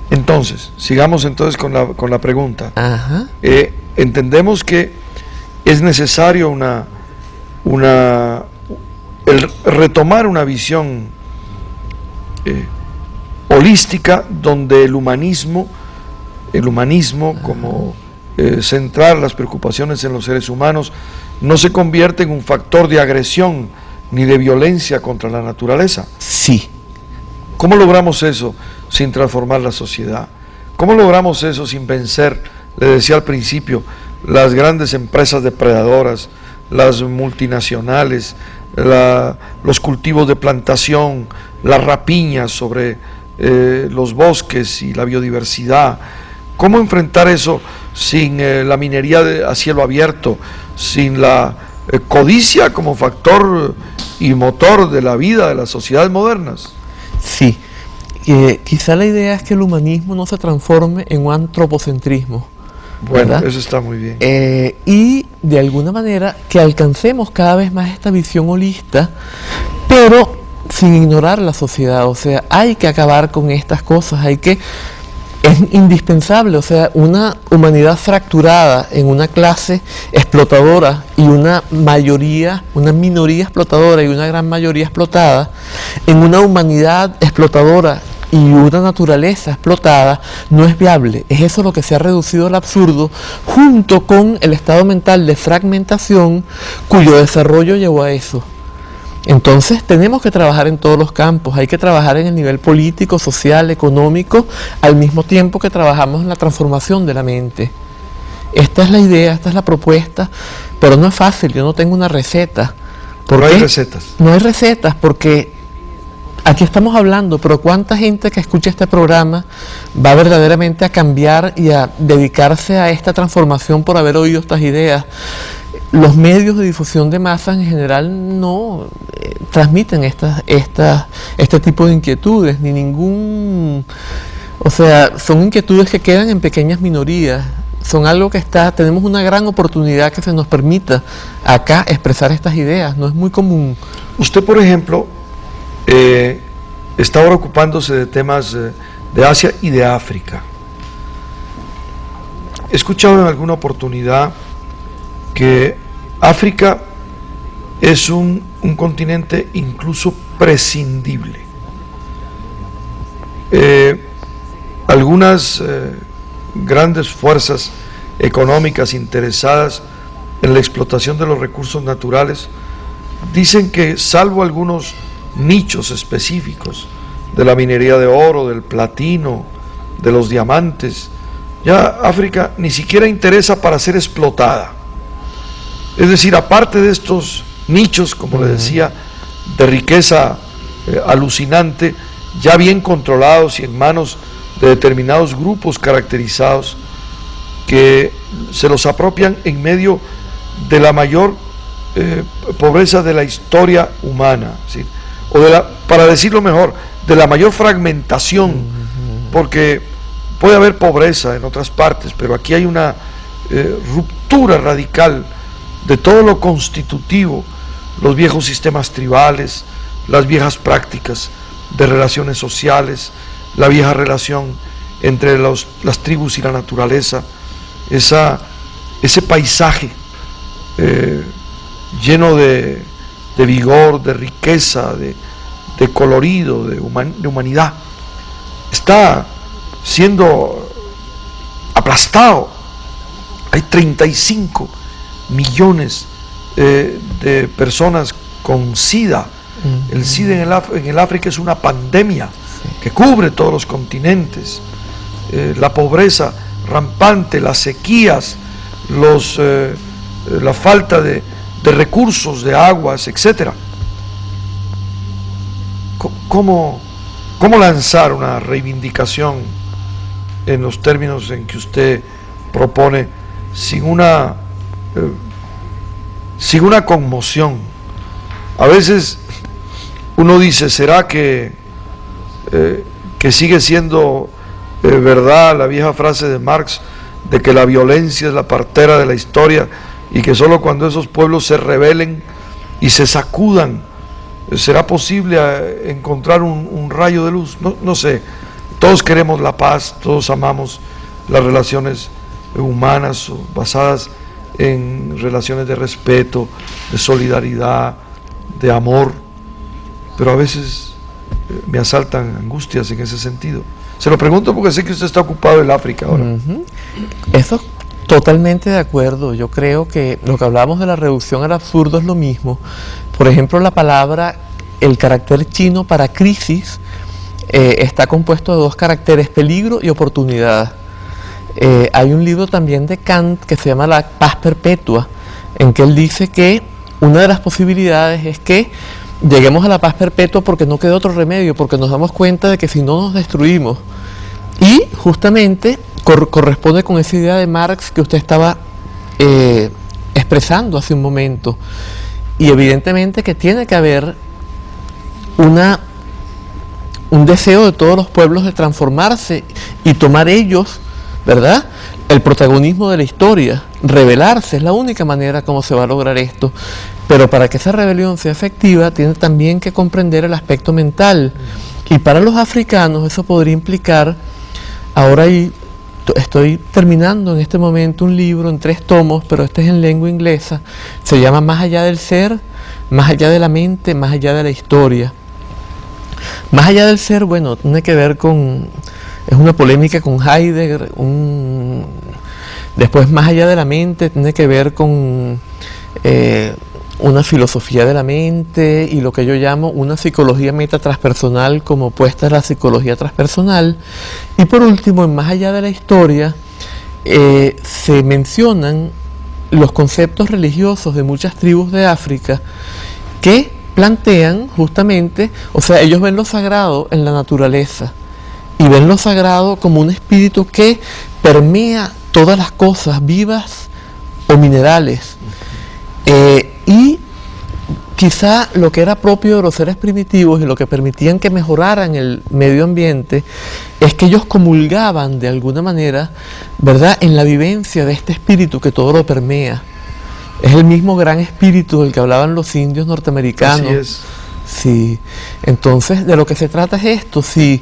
Entonces, sigamos entonces con la pregunta. Ajá. Entendemos que es necesario el retomar una visión holística donde el humanismo como centrar las preocupaciones en los seres humanos no se convierte en un factor de agresión ni de violencia contra la naturaleza. Sí. ¿Cómo logramos eso sin transformar la sociedad? ¿Cómo logramos eso sin vencer, le decía al principio, las grandes empresas depredadoras, las multinacionales, los cultivos de plantación, las rapiñas sobre los bosques y la biodiversidad? ¿Cómo enfrentar eso sin la minería a cielo abierto, sin la codicia como factor y motor de la vida de las sociedades modernas? Sí. Quizá la idea es que el humanismo no se transforme en un antropocentrismo. Bueno, ¿verdad? Eso está muy bien. Y de alguna manera que alcancemos cada vez más esta visión holista, pero sin ignorar la sociedad. O sea, hay que acabar con estas cosas, es indispensable, o sea, una humanidad fracturada en una clase explotadora y una minoría explotadora y una gran mayoría explotada, en una humanidad explotadora y una naturaleza explotada, no es viable. Es eso lo que se ha reducido al absurdo, junto con el estado mental de fragmentación cuyo desarrollo llevó a eso. Entonces tenemos que trabajar en todos los campos, hay que trabajar en el nivel político, social, económico, al mismo tiempo que trabajamos en la transformación de la mente. Esta es la idea, esta es la propuesta, pero no es fácil, yo no tengo una receta. No hay recetas. No hay recetas porque aquí estamos hablando, pero ¿cuánta gente que escucha este programa va verdaderamente a cambiar y a dedicarse a esta transformación por haber oído estas ideas? Los medios de difusión de masas en general no transmiten este tipo de inquietudes, ni ningún... O sea, son inquietudes que quedan en pequeñas minorías, son algo que tenemos una gran oportunidad que se nos permita acá expresar estas ideas, no es muy común. Usted, por ejemplo, está ahora ocupándose de temas de Asia y de África. He escuchado en alguna oportunidad que África es un continente incluso prescindible. Algunas grandes fuerzas económicas interesadas en la explotación de los recursos naturales dicen que, salvo algunos nichos específicos de la minería de oro, del platino, de los diamantes, ya África ni siquiera interesa para ser explotada. Es decir, aparte de estos nichos, como le decía, de riqueza alucinante, ya bien controlados y en manos de determinados grupos caracterizados que se los apropian en medio de la mayor pobreza de la historia humana, ¿sí? O para decirlo mejor, de la mayor fragmentación, porque puede haber pobreza en otras partes, pero aquí hay una ruptura radical de todo lo constitutivo, los viejos sistemas tribales, las viejas prácticas de relaciones sociales, la vieja relación entre las tribus y la naturaleza, ese paisaje lleno de vigor, de riqueza, de colorido, de humanidad, está siendo aplastado. Hay 35 millones de personas con SIDA. El SIDA en el África es una pandemia que cubre todos los continentes. La pobreza rampante, las sequías, la falta de recursos, de aguas, etc. ¿Cómo lanzar una reivindicación en los términos en que usted propone sin una conmoción? A veces uno dice, ¿será que sigue siendo verdad la vieja frase de Marx de que la violencia es la partera de la historia y que solo cuando esos pueblos se rebelen y se sacudan será posible encontrar un rayo de luz? No sé, todos queremos la paz, todos amamos las relaciones humanas basadas en relaciones de respeto, de solidaridad, de amor, pero a veces me asaltan angustias en ese sentido. Se lo pregunto porque sé que usted está ocupado en África ahora. Eso totalmente de acuerdo. Yo creo que lo que hablamos de la reducción al absurdo es lo mismo. Por ejemplo, la palabra, el carácter chino para crisis está compuesto de dos caracteres, peligro y oportunidad. Hay un libro también de Kant que se llama La paz perpetua, en que él dice que una de las posibilidades es que lleguemos a la paz perpetua porque no queda otro remedio, porque nos damos cuenta de que si no nos destruimos. Y justamente corresponde con esa idea de Marx que usted estaba expresando hace un momento. Y evidentemente que tiene que haber un deseo de todos los pueblos de transformarse y tomar ellos, ¿verdad?, el protagonismo de la historia, rebelarse, es la única manera como se va a lograr esto. Pero para que esa rebelión sea efectiva, tiene también que comprender el aspecto mental. Y para los africanos eso podría implicar, ahora estoy terminando en este momento un libro en 3 tomos, pero este es en lengua inglesa, se llama Más allá del ser, más allá de la mente, más allá de la historia. Más allá del ser, bueno, tiene que ver con, es una polémica con Heidegger, después más allá de la mente tiene que ver con una filosofía de la mente y lo que yo llamo una psicología metatranspersonal como opuesta a la psicología transpersonal. Y por último, en Más allá de la historia, se mencionan los conceptos religiosos de muchas tribus de África que plantean justamente, o sea, ellos ven lo sagrado en la naturaleza y ven lo sagrado como un espíritu que permea todas las cosas vivas o minerales. Y quizá lo que era propio de los seres primitivos y lo que permitían que mejoraran el medio ambiente es que ellos comulgaban de alguna manera, ¿verdad?, en la vivencia de este espíritu que todo lo permea. Es el mismo gran espíritu del que hablaban los indios norteamericanos. Así es. Sí. Entonces, de lo que se trata es esto. Si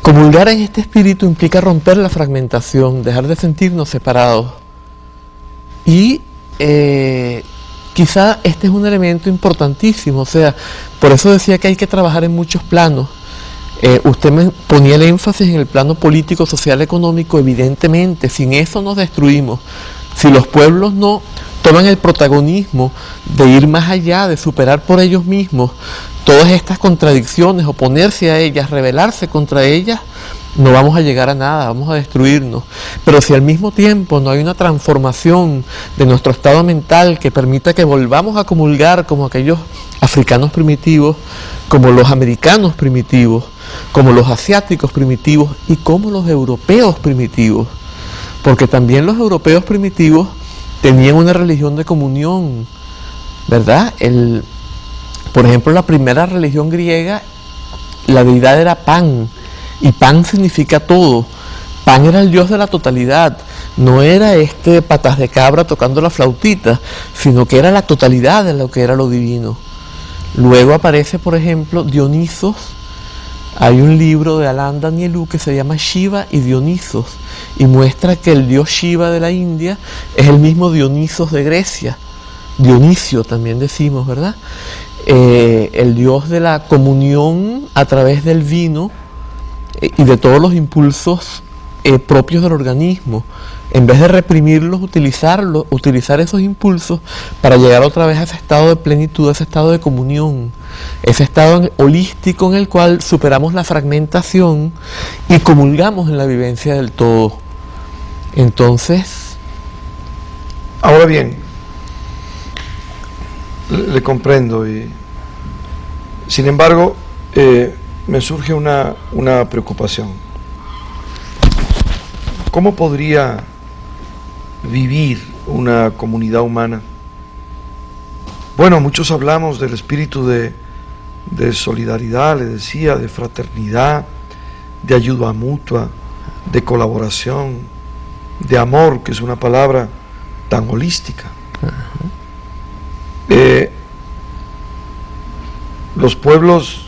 comulgar en este espíritu implica romper la fragmentación, dejar de sentirnos separados. Y quizá este es un elemento importantísimo. O sea, por eso decía que hay que trabajar en muchos planos. Usted me ponía el énfasis en el plano político, social, económico. Evidentemente, sin eso nos destruimos. Si los pueblos no toman el protagonismo de ir más allá, de superar por ellos mismos todas estas contradicciones, oponerse a ellas, rebelarse contra ellas, no vamos a llegar a nada, vamos a destruirnos. Pero si al mismo tiempo no hay una transformación de nuestro estado mental que permita que volvamos a comulgar como aquellos africanos primitivos, como los americanos primitivos, como los asiáticos primitivos y como los europeos primitivos, porque también los europeos primitivos tenían una religión de comunión, ¿verdad? Por ejemplo, la primera religión griega, la deidad era Pan, y Pan significa todo. Pan era el dios de la totalidad, no era patas de cabra tocando la flautita, sino que era la totalidad de lo que era lo divino. Luego aparece, por ejemplo, Dionisos. Hay un libro de Alain Danielou que se llama Shiva y Dionisos y muestra que el dios Shiva de la India es el mismo Dionisos de Grecia, Dionisio también decimos, ¿verdad? El dios de la comunión a través del vino y de todos los impulsos propios del organismo. En vez de reprimirlos, utilizar esos impulsos para llegar otra vez a ese estado de plenitud, a ese estado de comunión, ese estado holístico en el cual superamos la fragmentación y comulgamos en la vivencia del todo. Entonces, ahora bien, le comprendo y sin embargo me surge una preocupación. ¿Cómo podría vivir una comunidad humana? Bueno, muchos hablamos del espíritu de solidaridad, le decía, de fraternidad, de ayuda mutua, de colaboración, de amor, que es una palabra tan holística. Los pueblos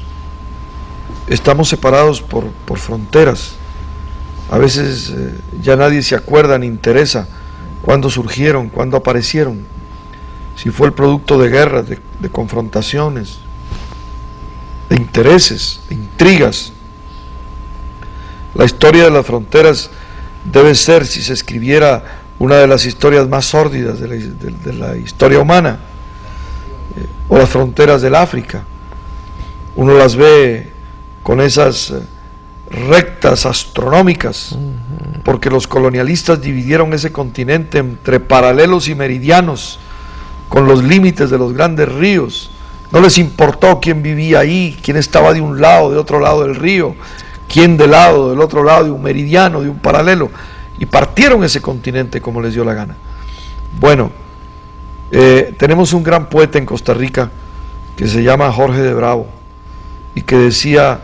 estamos separados por fronteras. A veces ya nadie se acuerda ni interesa cuándo surgieron, cuándo aparecieron, si fue el producto de guerras, de confrontaciones, de intereses, de intrigas. La historia de las fronteras debe ser, si se escribiera, una de las historias más sórdidas de la historia humana, o las fronteras del África. Uno las ve con esas rectas astronómicas, porque los colonialistas dividieron ese continente entre paralelos y meridianos, con los límites de los grandes ríos. No les importó quién vivía ahí, quién estaba de un lado, de otro lado del río, quién del otro lado de un meridiano, de un paralelo, y partieron ese continente como les dio la gana. Bueno, tenemos un gran poeta en Costa Rica que se llama Jorge de Bravo, y que decía: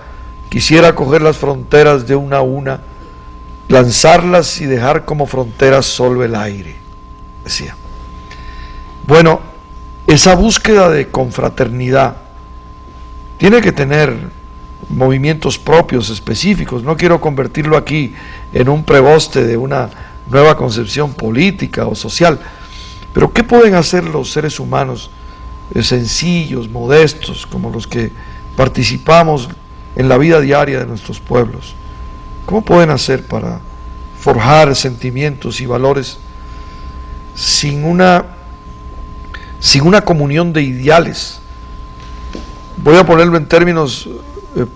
quisiera coger las fronteras de una a una, lanzarlas y dejar como fronteras solo el aire, decía. Bueno, esa búsqueda de confraternidad tiene que tener movimientos propios, específicos. No quiero convertirlo aquí en un preboste de una nueva concepción política o social, pero ¿qué pueden hacer los seres humanos sencillos, modestos, como los que participamos en la vida diaria de nuestros pueblos? ¿Cómo pueden hacer para forjar sentimientos y valores sin una comunión de ideales? Voy a ponerlo en términos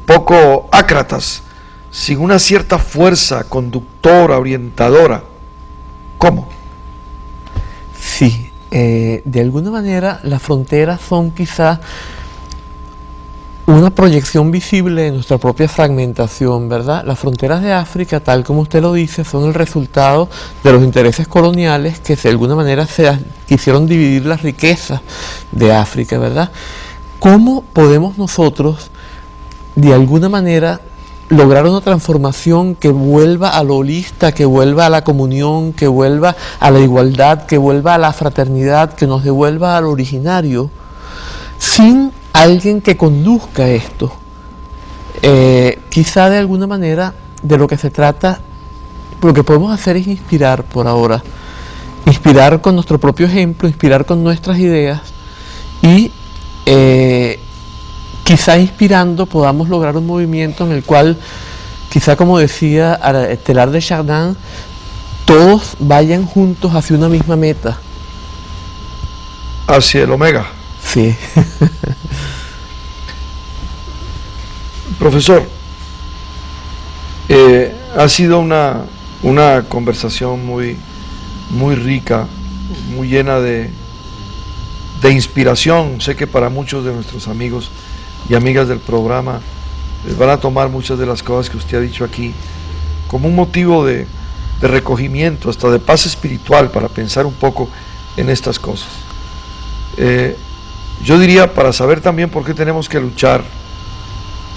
poco ácratas, sin una cierta fuerza conductora, orientadora. ¿Cómo? Sí, de alguna manera las fronteras son quizá una proyección visible de nuestra propia fragmentación, ¿verdad? Las fronteras de África, tal como usted lo dice, son el resultado de los intereses coloniales que de alguna manera quisieron dividir las riquezas de África, ¿verdad? ¿Cómo podemos nosotros, de alguna manera, lograr una transformación que vuelva a lo holista, que vuelva a la comunión, que vuelva a la igualdad, que vuelva a la fraternidad, que nos devuelva al originario, sin alguien que conduzca esto? Quizá de alguna manera de lo que se trata, lo que podemos hacer es inspirar por ahora, inspirar con nuestro propio ejemplo, inspirar con nuestras ideas, y quizá inspirando podamos lograr un movimiento en el cual, quizá como decía Teilhard de Chardin, todos vayan juntos hacia una misma meta. Hacia el omega. Sí. Profesor, ha sido una conversación muy rica, muy llena de inspiración. Sé que para muchos de nuestros amigos y amigas del programa les van a tomar muchas de las cosas que usted ha dicho aquí como un motivo de recogimiento, hasta de paz espiritual, para pensar un poco en estas cosas. Yo diría, para saber también por qué tenemos que luchar,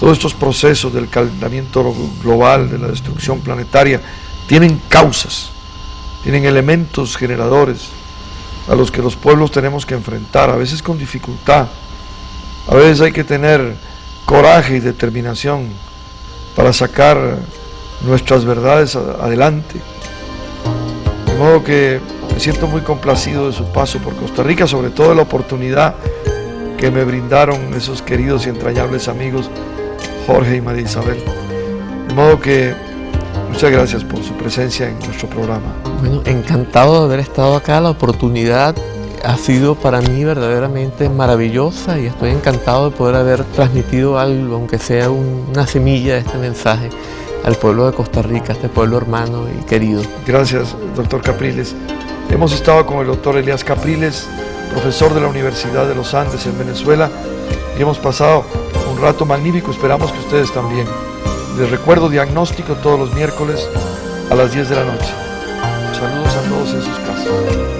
todos estos procesos del calentamiento global, de la destrucción planetaria, tienen causas, tienen elementos generadores a los que los pueblos tenemos que enfrentar, a veces con dificultad. A veces hay que tener coraje y determinación para sacar nuestras verdades adelante. De modo que me siento muy complacido de su paso por Costa Rica, sobre todo de la oportunidad que me brindaron esos queridos y entrañables amigos Jorge y María Isabel. De modo que muchas gracias por su presencia en nuestro programa. Bueno, encantado de haber estado acá. La oportunidad ha sido para mí verdaderamente maravillosa y estoy encantado de poder haber transmitido algo, aunque sea una semilla de este mensaje, al pueblo de Costa Rica, este pueblo hermano y querido. Gracias, doctor Capriles. Hemos estado con el doctor Elías Capriles, profesor de la Universidad de los Andes en Venezuela, y hemos pasado un rato magnífico. Esperamos que ustedes también. Les recuerdo, diagnóstico todos los miércoles a las 10 de la noche. Saludos a todos en sus casas.